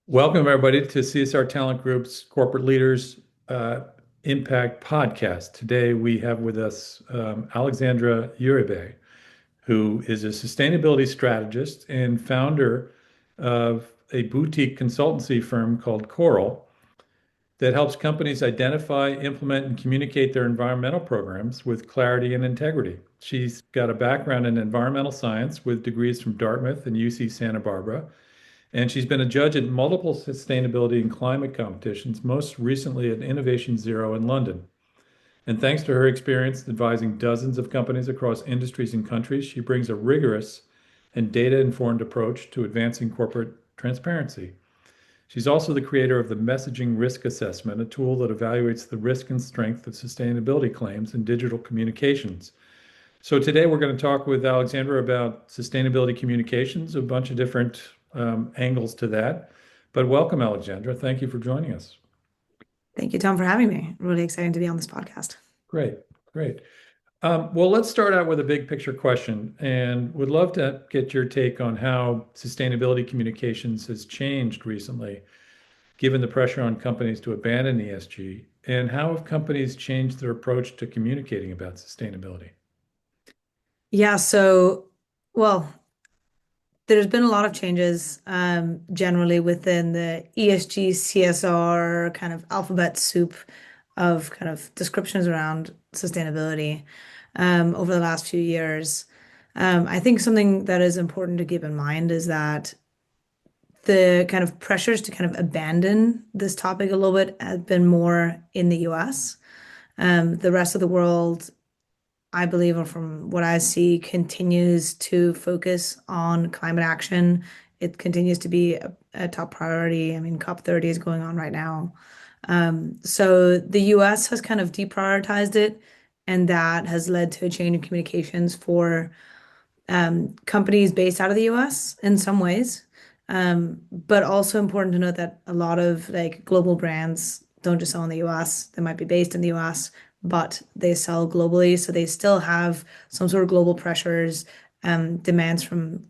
Welcome, everybody, to CSR Talent Group's Corporate Leaders Impact Podcast. Today, we have with us Alexandra Uribe, who is a sustainability strategist and founder of a boutique consultancy firm called Coral that helps companies identify, implement, and communicate their environmental programs with clarity and integrity. She's got a background in environmental science with degrees from Dartmouth and UC Santa Barbara, and she's been a judge at multiple sustainability and climate competitions, most recently at Innovation Zero in London. And thanks to her experience advising dozens of companies across industries and countries, she brings a rigorous and data-informed approach to advancing corporate transparency. She's also the creator of the Messaging Risk Assessment, a tool that evaluates the risk and strength of sustainability claims in digital communications. So today we're going to talk with Alexandra about sustainability communications, a bunch of different angles to that. But welcome, Alexandra. Thank you for joining us. Thank you, Tom, for having me. Really exciting to be on this podcast. Great, great. Well, let's start out with a big picture question, and would love to get your take on how sustainability communications has changed recently, given the pressure on companies to abandon ESG, and how have companies changed their approach to communicating about sustainability? Yeah, well, there's been a lot of changes generally within the ESG, CSR kind of alphabet soup of kind of descriptions around sustainability over the last few years. I think something that is important to keep in mind is that the kind of pressures to kind of abandon this topic a little bit have been more in the US. The rest of the world, I believe, or from what I see, continues to focus on climate action. It continues to be a top priority. I mean, COP30 is going on right now. So the US has kind of deprioritized it, and that has led to a change in communications for companies based out of the US in some ways. But also important to note that a lot of like global brands don't just sell in the US. They might be based in the US, but they sell globally. So they still have some sort of global pressures, demands from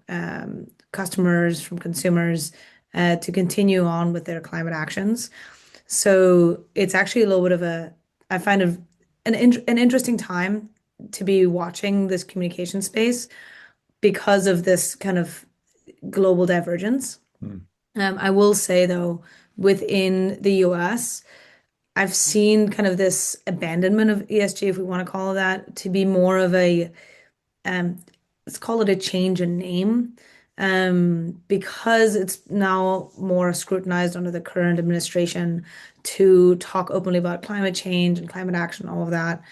customers, from consumers, to continue on with their climate actions. So it's actually a little bit of I find an interesting time to be watching this communication space because of this kind of global divergence. Hmm. I will say though, within the US, I've seen kind of this abandonment of ESG, if we want to call it that, to be more of um, let's call it a change in name, because it's now more scrutinized under the current administration to talk openly about climate change and climate action, all of that.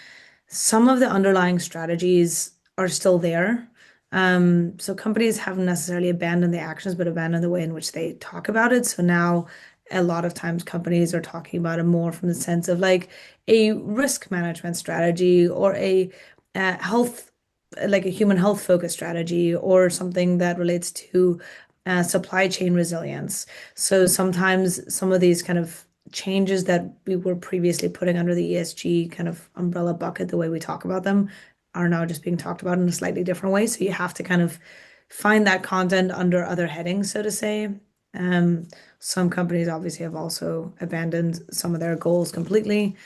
Some of the underlying strategies are still there. So companies haven't necessarily abandoned the actions, but abandoned the way in which they talk about it. So now a lot of times companies are talking about it more from the sense of like a risk management strategy or health, like a human health focused strategy or something that relates to supply chain resilience. So sometimes some of these kind of changes that we were previously putting under the ESG kind of umbrella bucket, the way we talk about them, are now just being talked about in a slightly different way. So you have to kind of find that content under other headings, so to say. Some companies obviously have also abandoned some of their goals completely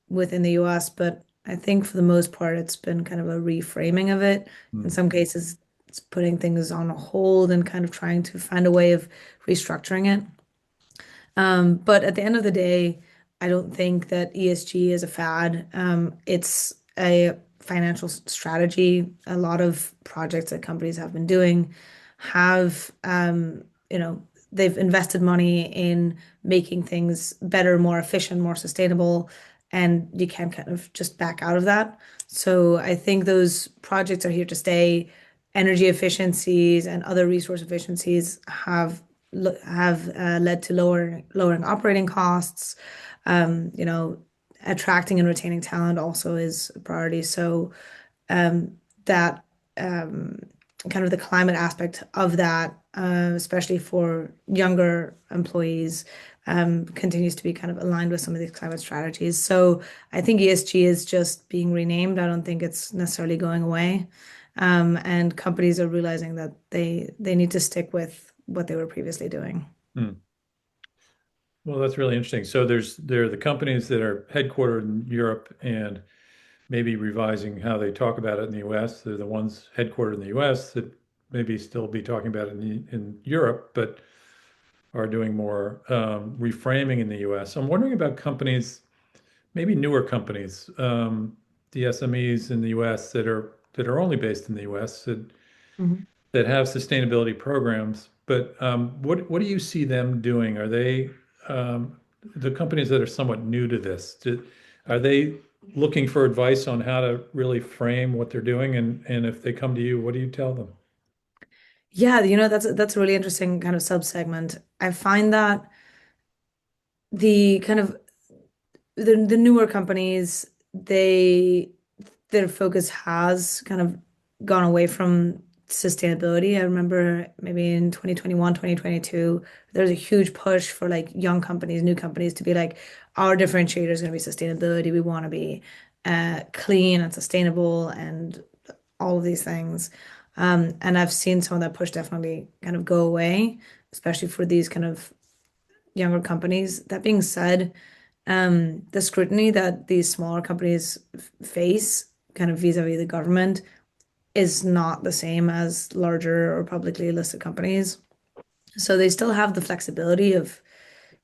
within the US, but I think for the most part, it's been kind of a reframing of it. In Hmm. some cases, it's putting things on hold and kind of trying to find a way of restructuring it. But at the end of the day, I don't think that ESG is a fad. It's a financial strategy. A lot of projects that companies have been doing have, they've invested money in making things better, more efficient, more sustainable, and you can't kind of just back out of that. So I think those projects are here to stay. Energy efficiencies and other resource efficiencies have led to lowering operating costs. You know, attracting and retaining talent also is a priority. So that kind of the climate aspect of that, especially for younger employees, continues to be kind of aligned with some of these climate strategies. So I think ESG is just being renamed. I don't think it's necessarily going away. And companies are realizing that they need to stick with what they were previously doing. Hmm. Well, that's really interesting. So there are the companies that are headquartered in Europe and maybe revising how they talk about it in the US. They're the ones headquartered in the US that maybe still be talking about it in Europe, but are doing more reframing in the US. I'm wondering about companies, maybe newer companies, the SMEs in the US that are only based in the US Mhm. that have sustainability programs. But what do you see them doing? Are they the companies that are somewhat new to this? Are they looking for advice on how to really frame what they're doing? And if they come to you, what do you tell them? Yeah, that's a really interesting kind of subsegment. I find that the kind of the newer companies, their focus has kind of gone away from sustainability. I remember maybe in 2021, 2022, there's a huge push for like young companies, new companies to be like, our differentiator is going to be sustainability. We want to be clean and sustainable and all of these things. And I've seen some of that push definitely kind of go away, especially for these kind of younger companies. That being said, the scrutiny that these smaller companies face, kind of vis-a-vis the government, is not the same as larger or publicly listed companies. So they still have the flexibility of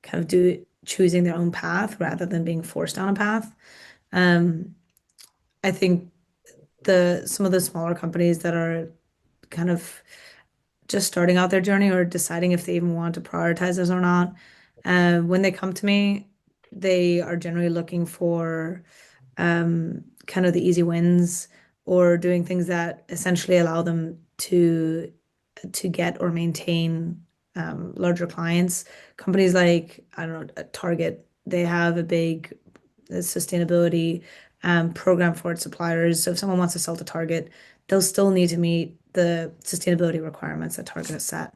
kind of do choosing their own path rather than being forced down a path. Um, I think the some of the smaller companies that are kind of just starting out their journey or deciding if they even want to prioritize this or not, when they come to me, they are generally looking for kind of the easy wins or doing things that essentially allow them to get or maintain larger clients. Companies like, I don't know, Target, they have a big sustainability program for its suppliers. So if someone wants to sell to Target, they'll still need to meet the sustainability requirements that Target has set.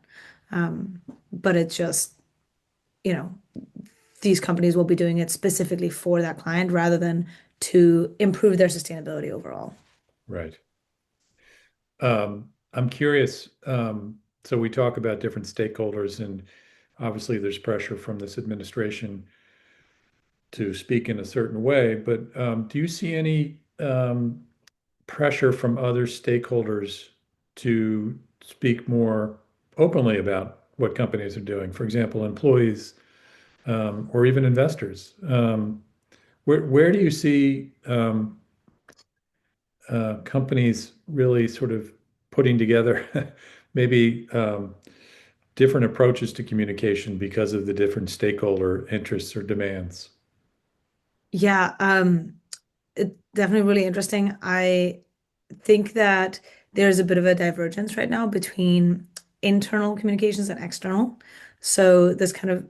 But it's just, you know, these companies will be doing it specifically for that client rather than to improve their sustainability overall. Right. I'm curious. So we talk about different stakeholders, and obviously there's pressure from this administration to speak in a certain way. But do you see any pressure from other stakeholders to speak more openly about what companies are doing? For example, employees or even investors. Where do you see companies really sort of putting together maybe different approaches to communication because of the different stakeholder interests or demands? Yeah, it's definitely really interesting. I think that there's a bit of a divergence right now between internal communications and external. So this kind of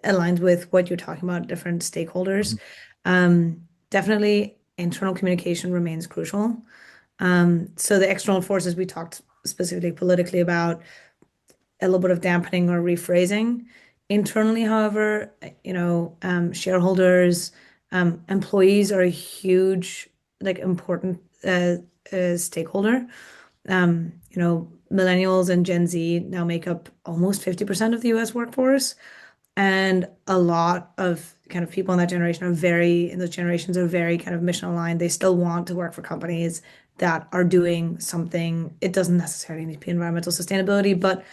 aligns with what you're talking about, different stakeholders. Mhm. Definitely internal communication remains crucial. So the external forces we talked specifically politically about, a little bit of dampening or rephrasing. Internally, however, shareholders, employees are a huge, like important stakeholder. Millennials and Gen Z now make up almost 50% of the US workforce. And a lot of kind of people in that generation in those generations are very kind of mission aligned. They still want to work for companies that are doing something. It doesn't necessarily need to be environmental sustainability, but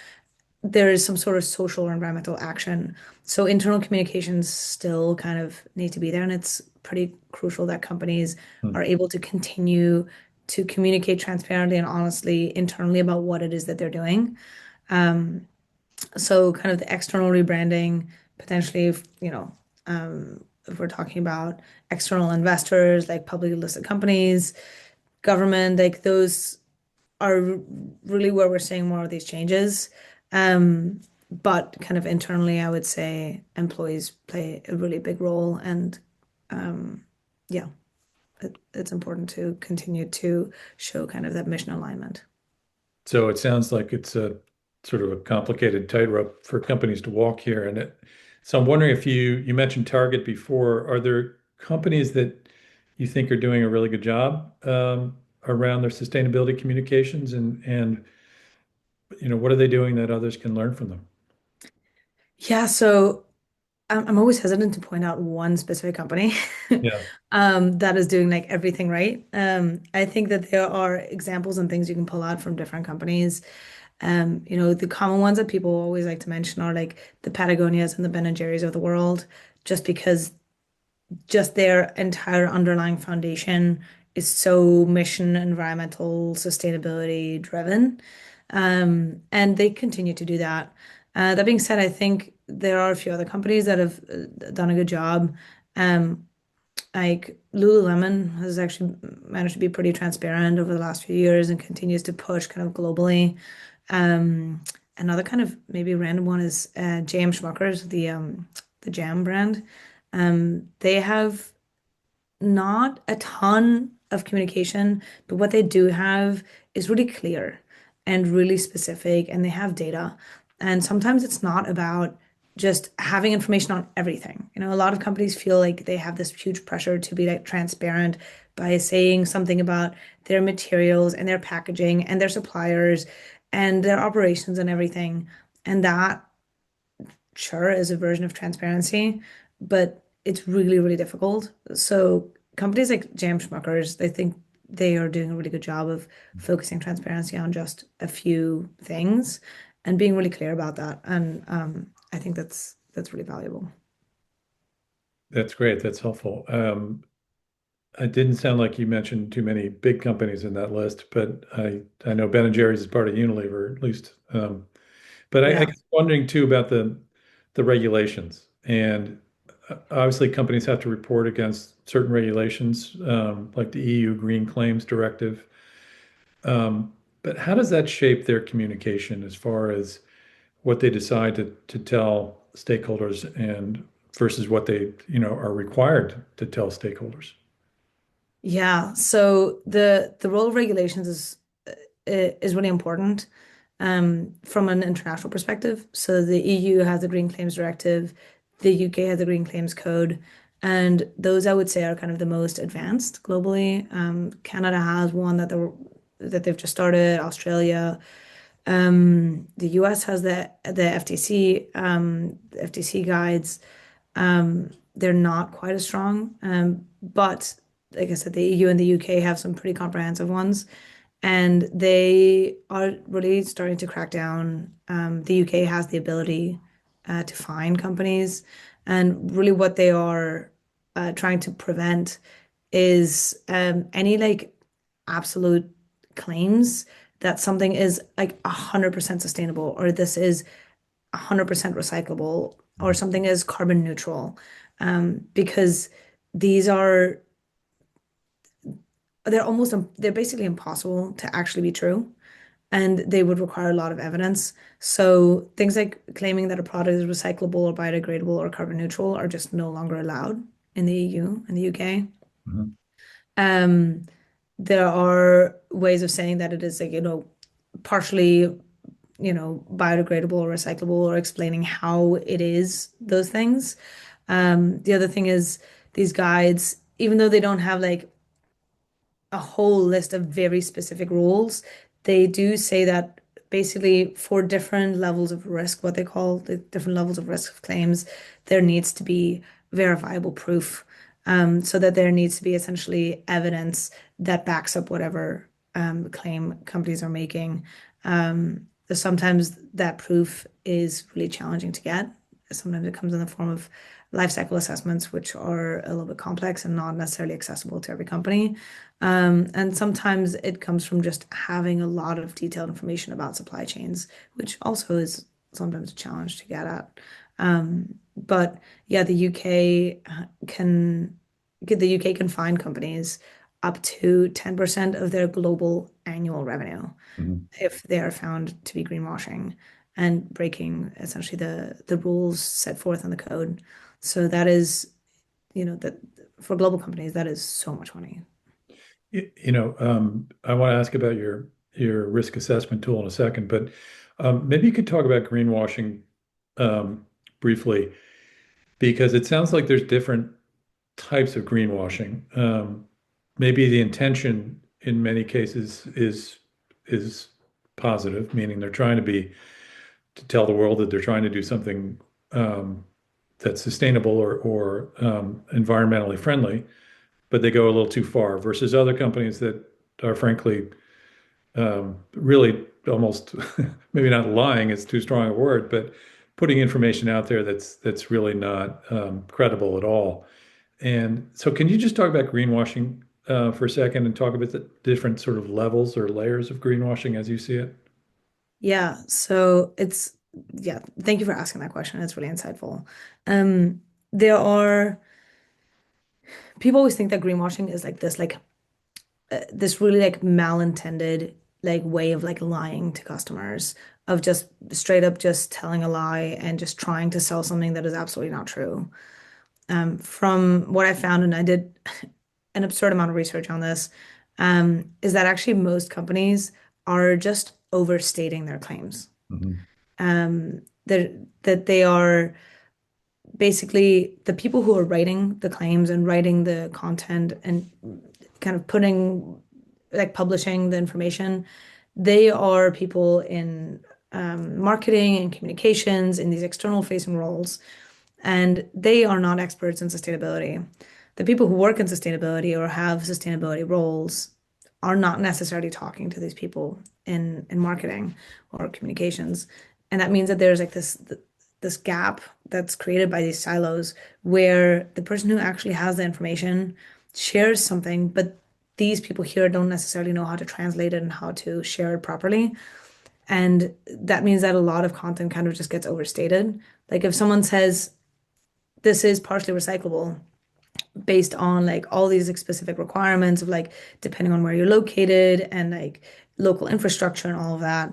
there is some sort of social or environmental action. So internal communications still kind of need to be there, and it's pretty crucial that companies Hmm. are able to continue to communicate transparently and honestly internally about what it is that they're doing. So kind of the external rebranding, potentially, if we're talking about external investors like publicly listed companies, government, like those are really where we're seeing more of these changes. But kind of internally, I would say employees play a really big role. And yeah, it's important to continue to show kind of that mission alignment. So it sounds like it's a sort of a complicated tightrope for companies to walk here. So I'm wondering if you mentioned Target before, are there companies that you think are doing a really good job around their sustainability communications and what are they doing that others can learn from them? Yeah, so I'm always hesitant to point out one specific company Yeah, that is doing like everything right. I think that there are examples and things you can pull out from different companies. The common ones that people always like to mention are like the Patagonias and the Ben and Jerry's of the world, just because just their entire underlying foundation is so mission, environmental, sustainability driven. And they continue to do that. That being said, I think there are a few other companies that have done a good job. Um, like Lululemon has actually managed to be pretty transparent over the last few years and continues to push kind of globally. Um, Another kind of maybe random one is JM Schmuckers, the jam brand. They have not a ton of communication, but what they do have is really clear and really specific, and they have data. And sometimes it's not about just having information on everything. A lot of companies feel like they have this huge pressure to be like transparent by saying something about their materials and their packaging and their suppliers and their operations and everything. And that sure is a version of transparency, but it's really, really difficult. So companies like Jam Schmuckers, I think they are doing a really good job of focusing transparency on just a few things and being really clear about that. And I think that's really valuable. that's great. That's helpful. It didn't sound like you mentioned too many big companies in that list, but I know Ben and Jerry's is part of Unilever at least. But I Yeah. guess wondering too about the regulations, and obviously companies have to report against certain regulations, like the EU Green Claims Directive. But how does that shape their communication as far as what they decide to tell stakeholders and versus what they, are required to tell stakeholders? Yeah, so the role of regulations is really important from an international perspective. So the EU has the Green Claims Directive, the UK has the Green Claims Code, and those I would say are kind of the most advanced globally. Canada has one that they've just started, Australia. The US has the FTC, the FTC guides. They're not quite as strong, but like I said, the EU and the UK have some pretty comprehensive ones, and they are really starting to crack down. The UK has the ability to fine companies, and really what they are trying to prevent is any like absolute claims that something is like 100% sustainable or this is 100% recyclable or something is carbon neutral. Because these are they're basically impossible to actually be true and they would require a lot of evidence. So things like claiming that a product is recyclable or biodegradable or carbon neutral are just no longer allowed in the EU and the UK. Mhm. Um, there are ways of saying that it is like, partially, biodegradable or recyclable or explaining how it is those things. The other thing is these guides, even though they don't have like a whole list of very specific rules, they do say that basically for different levels of risk, what they call the different levels of risk of claims, there needs to be verifiable proof. So that there needs to be essentially evidence that backs up whatever claim companies are making. Sometimes that proof is really challenging to get. Sometimes it comes in the form of life cycle assessments, which are a little bit complex and not necessarily accessible to every company. And sometimes it comes from just having a lot of detailed information about supply chains, which also is sometimes a challenge to get at. But yeah, the UK can fine companies up to 10% of their global annual revenue Mhm. if they are found to be greenwashing and breaking essentially the rules set forth in the code. So that is, that for global companies, that is so much money. I want to ask about your risk assessment tool in a second, but maybe you could talk about greenwashing um, briefly, because it sounds like there's different types of greenwashing. Maybe the intention in many cases is positive, meaning they're trying to tell the world that they're trying to do something that's sustainable or environmentally friendly, but they go a little too far versus other companies that are frankly really almost maybe not lying is too strong a word, but putting information out there that's really not credible at all. And so, can you just talk about greenwashing for a second and talk about the different sort of levels or layers of greenwashing as you see it? Yeah, yeah, thank you for asking that question. It's really insightful. There are people always think that greenwashing is like this really like malintended like way of like lying to customers, of just straight up just telling a lie and just trying to sell something that is absolutely not true. From what I found, and I did an absurd amount of research on this, is that actually most companies are just overstating their claims. Mhm. That they are basically the people who are writing the claims and writing the content and kind of putting like publishing the information. They are people in marketing and communications in these external facing roles, and they are not experts in sustainability. The people who work in sustainability or have sustainability roles are not necessarily talking to these people in marketing or communications. And that means that there's like this gap that's created by these silos where the person who actually has the information shares something, but these people here don't necessarily know how to translate it and how to share it properly. And that means that a lot of content kind of just gets overstated. Like if someone says this is partially recyclable based on like all these like, specific requirements of like depending on where you're located and like local infrastructure and all of that,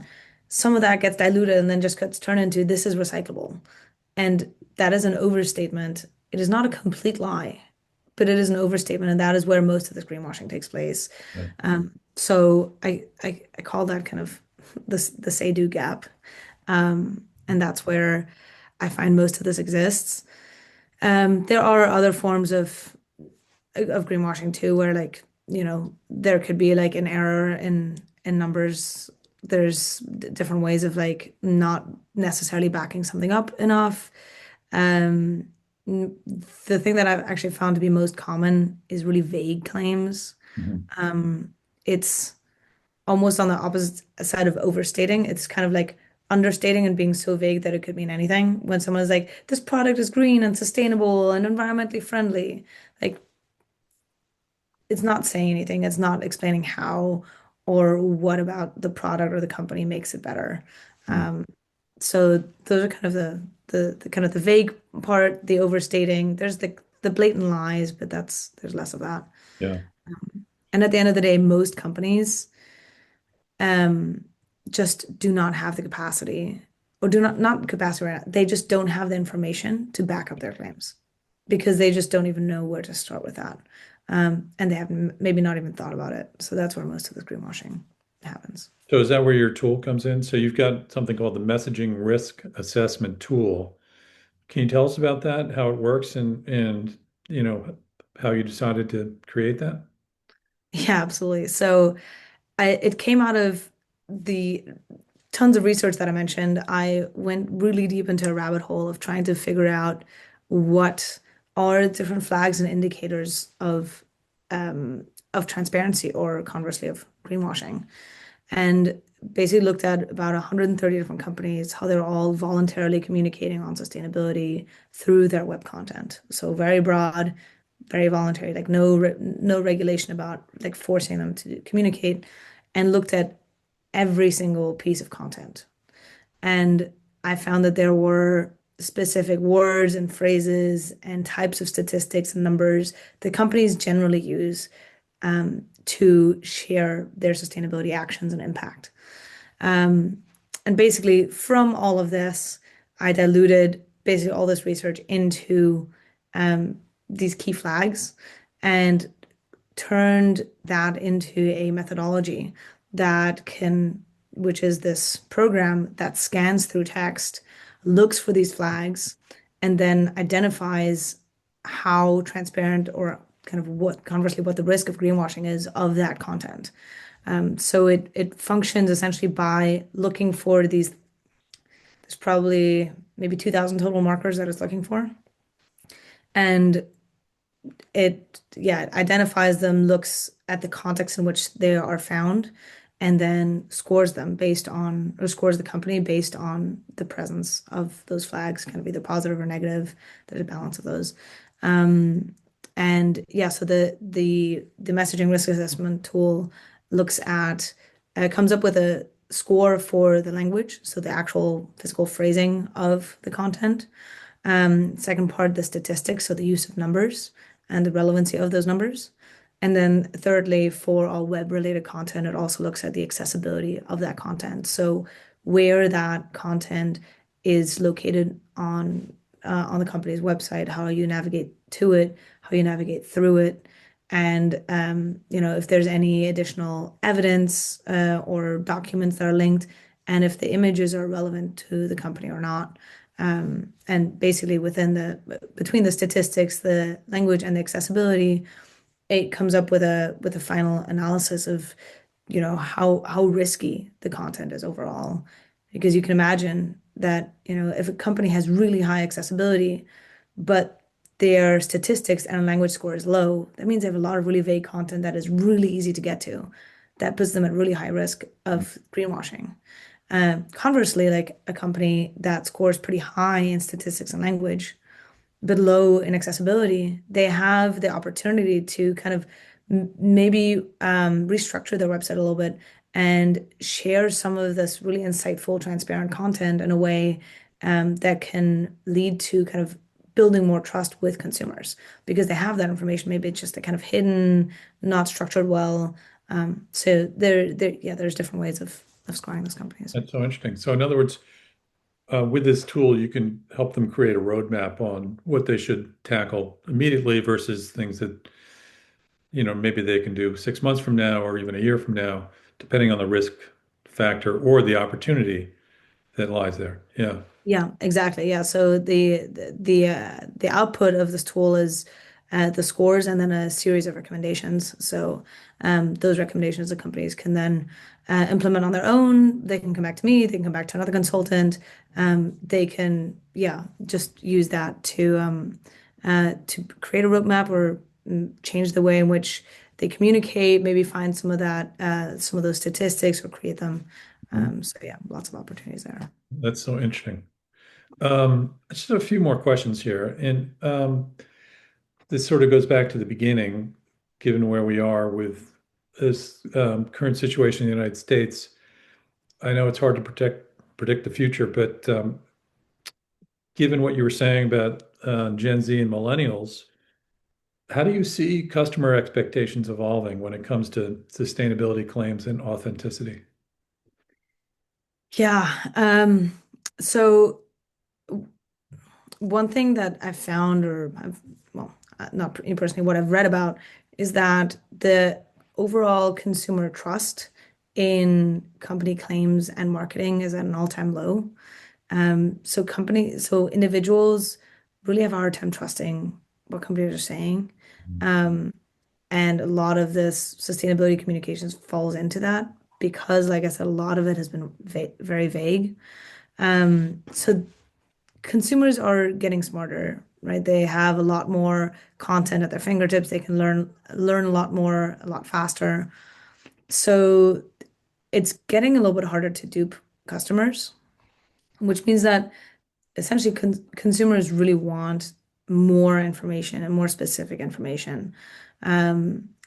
some of that gets diluted and then just gets turned into this is recyclable. And that is an overstatement. It is not a complete lie, but it is an overstatement, and that is where most of this greenwashing takes place. Right. So I call that kind of the say-do gap, and that's where I find most of this exists. There are other forms of greenwashing too, where like, there could be like an error in numbers. There's different ways of like not necessarily backing something up enough. Um, the thing that I've actually found to be most common is really vague claims. Mhm. It's almost on the opposite side of overstating. It's kind of like understating and being so vague that it could mean anything. When someone is like, this product is green and sustainable and environmentally friendly, like it's not saying anything. It's not explaining how or what about the product or the company makes it better. Mhm. Um, so those are kind of the kind of the vague part, the overstating. There's the blatant lies, but there's less of that. Yeah. And at the end of the day, most companies um, just do not have the capacity, or do not capacity, right? They just don't have the information to back up their claims because they just don't even know where to start with that. And they have maybe not even thought about it. So that's where most of the greenwashing happens. So is that where your tool comes in? So you've got something called the messaging risk assessment tool. Can you tell us about that, how it works and you know how you decided to create that? Yeah, absolutely. So it came out of the tons of research that I mentioned. I went really deep into a rabbit hole of trying to figure out what are different flags and indicators of transparency or conversely of greenwashing. And basically looked at about 130 different companies, how they're all voluntarily communicating on sustainability through their web content. So very broad, very voluntary, like no regulation about like forcing them to communicate, and looked at every single piece of content. And I found that there were specific words and phrases and types of statistics and numbers that companies generally use to share their sustainability actions and impact. Um, and basically, from all of this, I diluted basically all this research into these key flags and turned that into a methodology that can, which is this program that scans through text, looks for these flags, and then identifies how transparent or kind of what, conversely, what the risk of greenwashing is of that content. So it functions essentially by looking for these. There's probably maybe 2,000 total markers that it's looking for, and it identifies them, looks at the context in which they are found, and then scores them based on, or scores the company based on the presence of those flags, kind of either positive or negative. There's a balance of those. Um, and yeah, so the messaging risk assessment tool looks at comes up with a score for the language, so the actual physical phrasing of the content. Second part, the statistics, so the use of numbers and the relevancy of those numbers. And then thirdly, for all web-related content, it also looks at the accessibility of that content. So where that content is located on the company's website, how you navigate to it, how you navigate through it, and if there's any additional evidence or documents that are linked, and if the images are relevant to the company or not. And basically between the statistics, the language, and the accessibility, it comes up with a final analysis of, how risky the content is overall. Because you can imagine that, if a company has really high accessibility, but their statistics and language score is low, that means they have a lot of really vague content that is really easy to get to. That puts them at really high risk of greenwashing. Conversely, like a company that scores pretty high in statistics and language, but low in accessibility, they have the opportunity to kind of maybe restructure their website a little bit and share some of this really insightful, transparent content in a way that can lead to kind of building more trust with consumers because they have that information. Maybe it's just a kind of hidden, not structured well. So yeah, there's different ways of scoring those companies. That's so interesting. So in other words, with this tool, you can help them create a roadmap on what they should tackle immediately versus things that, maybe they can do 6 months from now or even a year from now, depending on the risk factor or the opportunity that lies there. Yeah. Yeah, exactly. Yeah. So the output of this tool is the scores and then a series of recommendations. So those recommendations the companies can then implement on their own. They can come back to me. They can come back to another consultant. They can, yeah, just use that to create a roadmap or change the way in which they communicate. Maybe find some of those statistics or create them. So yeah, lots of opportunities there. That's so interesting. Just a few more questions here. And this sort of goes back to the beginning, given where we are with this current situation in the United States. I know it's hard to predict the future, but given what you were saying about Gen Z and millennials, how do you see customer expectations evolving when it comes to sustainability claims and authenticity? Yeah. So one thing that I've found, or well, not personally, what I've read about is that the overall consumer trust in company claims and marketing is at an all-time low. So individuals really have a hard time trusting what companies are saying. Um, and a lot of this sustainability communications falls into that because, like I said, a lot of it has been va very vague. So consumers are getting smarter, right? They have a lot more content at their fingertips. They can learn a lot more, a lot faster. So it's getting a little bit harder to dupe customers, which means that essentially consumers really want more information and more specific information,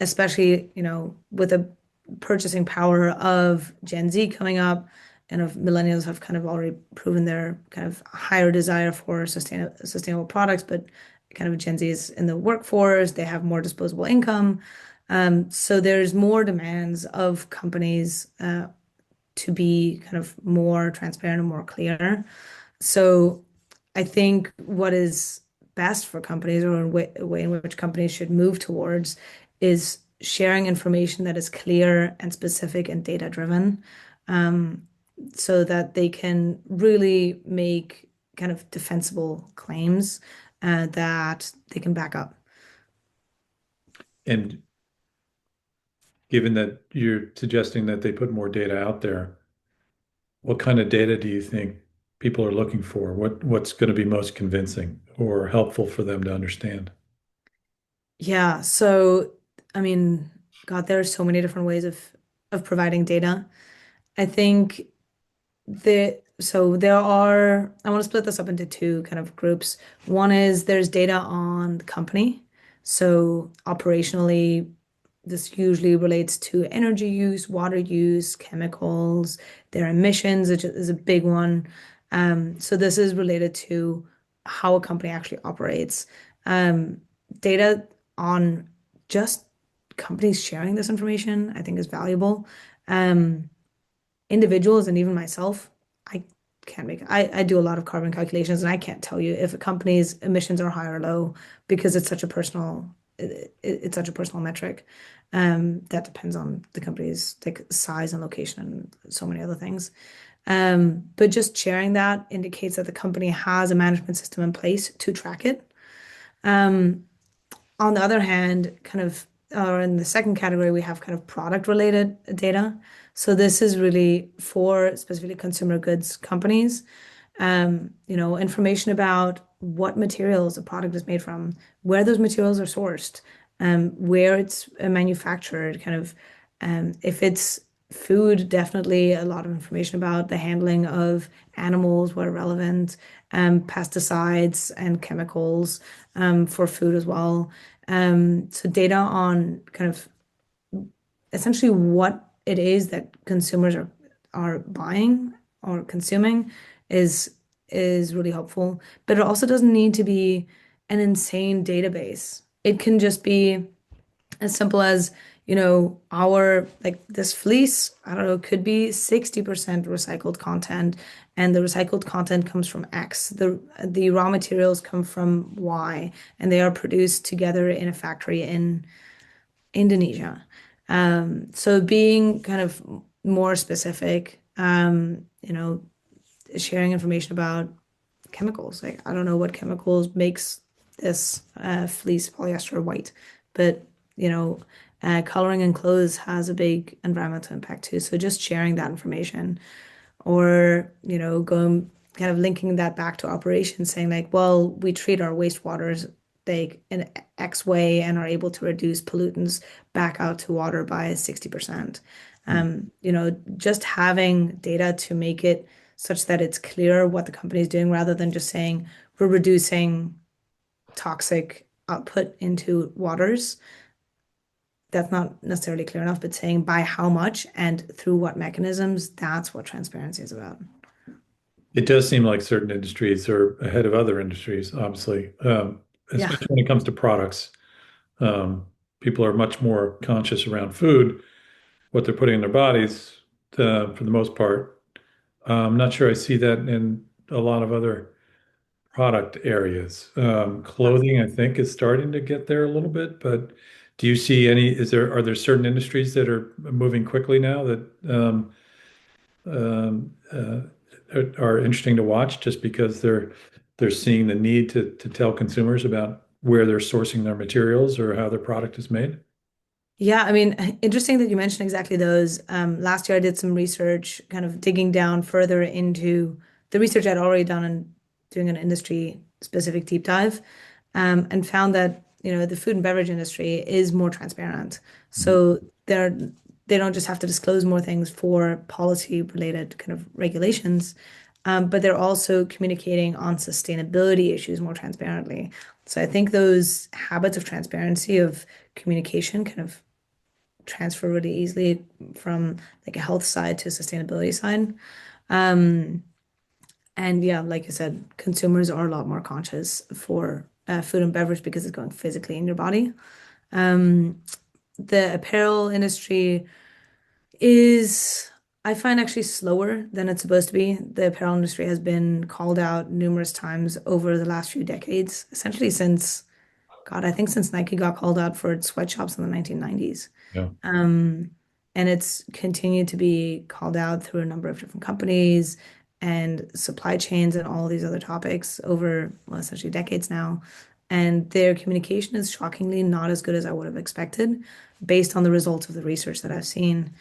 especially, with the purchasing power of Gen Z coming up and of millennials have kind of already proven their kind of higher desire for sustainable products, but kind of Gen Z is in the workforce, they have more disposable income. So there's more demands of companies to be kind of more transparent and more clear. So I think what is best for companies or a way in which companies should move towards is sharing information that is clear and specific and data driven, um, so that they can really make kind of defensible claims that they can back up. And given that you're suggesting that they put more data out there, what kind of data do you think people are looking for? What's going to be most convincing or helpful for them to understand? Yeah, so I mean, God, there are so many different ways of providing data. I think there are, I want to split this up into two kind of groups. One is there's data on the company. So operationally, this usually relates to energy use, water use, chemicals, their emissions, which is a big one. So this is related to how a company actually operates. Um, Data on just companies sharing this information, I think is valuable. Um, Individuals and even myself, I can't make I do a lot of carbon calculations and I can't tell you if a company's emissions are high or low because it's such a personal metric. That depends on the company's like size and location and so many other things. But just sharing that indicates that the company has a management system in place to track it. Um, on the other hand, kind of, or in the second category, we have kind of product related data. So this is really for specifically consumer goods companies. Information about what materials a product is made from, where those materials are sourced, where it's manufactured, kind of, if it's food, definitely a lot of information about the handling of animals, what are relevant, pesticides and chemicals, for food as well. So data on kind of essentially what it is that consumers are buying or consuming is is really helpful. But it also doesn't need to be an insane database. It can just be as simple as, our like this fleece, I don't know, could be 60% recycled content, and the recycled content comes from X. The raw materials come from Y, and they are produced together in a factory in Indonesia. So being kind of more specific, sharing information about chemicals. Like I don't know what chemicals makes this fleece polyester white, but coloring in clothes has a big environmental impact too. So just sharing that information, or going kind of linking that back to operations, saying like, well, we treat our wastewaters like in X way and are able to reduce pollutants back out to water by 60%. Just having data to make it such that it's clear what the company is doing rather than just saying we're reducing toxic output into waters. That's not necessarily clear enough, but saying by how much and through what mechanisms, that's what transparency is about. It does seem like certain industries are ahead of other industries, obviously, Yeah. especially when it comes to products. Um, People are much more conscious around food, what they're putting in their bodies, for the most part. I'm not sure I see that in a lot of other product areas. Clothing, I think, is starting to get there a little bit, but do you see are there certain industries that are moving quickly now that um, uh, are interesting to watch just because they're seeing the need to tell consumers about where they're sourcing their materials or how their product is made? Yeah, I mean, interesting that you mentioned exactly those. Last year I did some research, kind of digging down further into the research I'd already done and doing an industry specific deep dive, and found that, the food and beverage industry is more transparent. Mhm. So they don't just have to disclose more things for policy related kind of regulations, but they're also communicating on sustainability issues more transparently. So I think those habits of transparency of communication kind of transfer really easily from like a health side to a sustainability side. Um, and yeah, like I said, consumers are a lot more conscious for food and beverage because it's going physically in your body. Um, the apparel industry is, I find, actually slower than it's supposed to be. The apparel industry has been called out numerous times over the last few decades, essentially since, God, I think since Nike got called out for its sweatshops in the 1990s. Yeah. Um, and it's continued to be called out through a number of different companies and supply chains and all these other topics over, well, essentially decades now. And their communication is shockingly not as good as I would have expected based on the results of the research that I've seen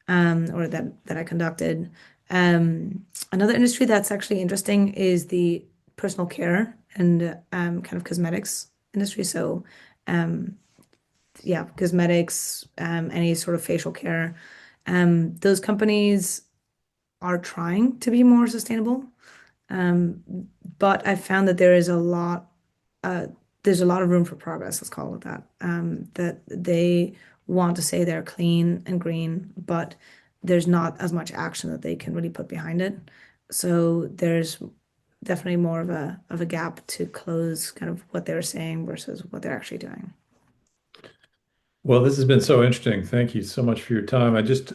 or that I conducted. Another industry that's actually interesting is the personal care and kind of cosmetics industry. So, um, yeah, cosmetics, any sort of facial care. Those companies are trying to be more sustainable. Um, but I found that uh, there's a lot of room for progress, let's call it that. That they want to say they're clean and green, but there's not as much action that they can really put behind it. So there's definitely more of a gap to close kind of what they're saying versus what they're actually doing. Well, this has been so interesting. Thank you so much for your time. I just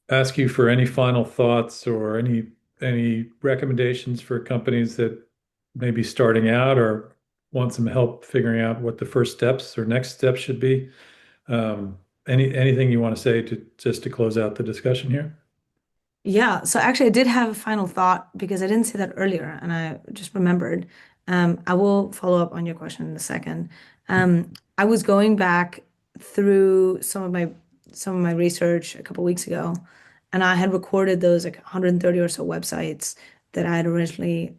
ask you for any final thoughts or any recommendations for companies that may be starting out or want some help figuring out what the first steps or next steps should be. Anything you want to say to just to close out the discussion here? Yeah, so actually, I did have a final thought because I didn't say that earlier, and I just remembered. I will follow up on your question in a second. I was going back through some of my research a couple weeks ago, and I had recorded those like 130 or so websites that I had originally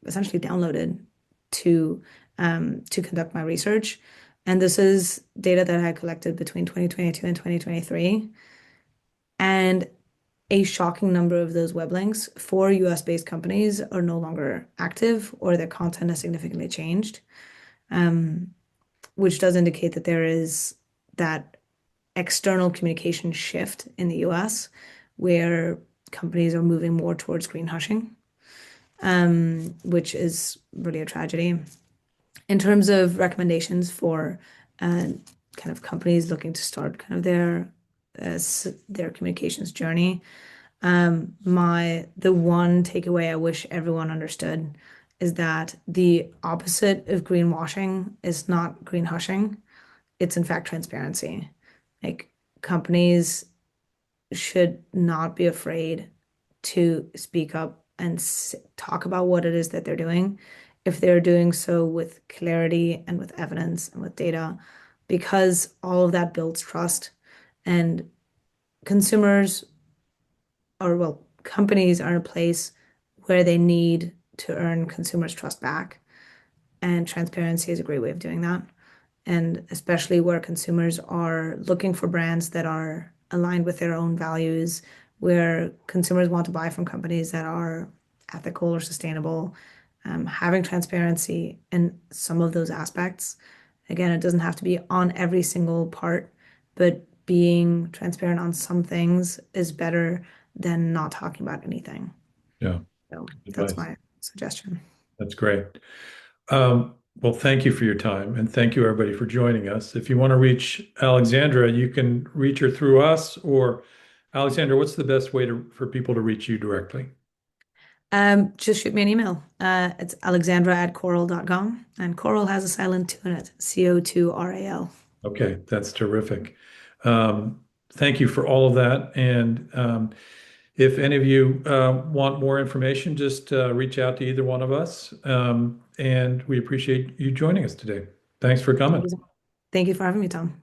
essentially downloaded to conduct my research. And this is data that I had collected between 2022 and 2023. And a shocking number of those web links for US-based companies are no longer active or their content has significantly changed, um, which does indicate that there is that external communication shift in the US where companies are moving more towards green hushing, which is really a tragedy. In terms of recommendations for uh, kind of companies looking to start kind of their communications journey, the one takeaway I wish everyone understood is that the opposite of greenwashing is not green hushing. It's in fact transparency. Like companies should not be afraid to speak up and talk about what it is that they're doing if they're doing so with clarity and with evidence and with data, because all of that builds trust and consumers or well, companies are in a place where they need to earn consumers' trust back. And transparency is a great way of doing that. And especially where consumers are looking for brands that are aligned with their own values, where consumers want to buy from companies that are ethical or sustainable, having transparency in some of those aspects. Again, it doesn't have to be on every single part, but being transparent on some things is better than not talking about anything. Yeah, So that's advice. my suggestion. That's great. Well, thank you for your time, and thank you everybody for joining us. If you want to reach Alexandra, you can reach her through us, or Alexandra, what's the best way for people to reach you directly? Just shoot me an email. It's alexandra@coral.com, and Coral has a silent 2 in it, CORAL. Okay, that's terrific. Thank you for all of that. And if any of you want more information, just reach out to either one of us. And we appreciate you joining us today. Thank you for Thank coming. you. Thank you for having me, Tom.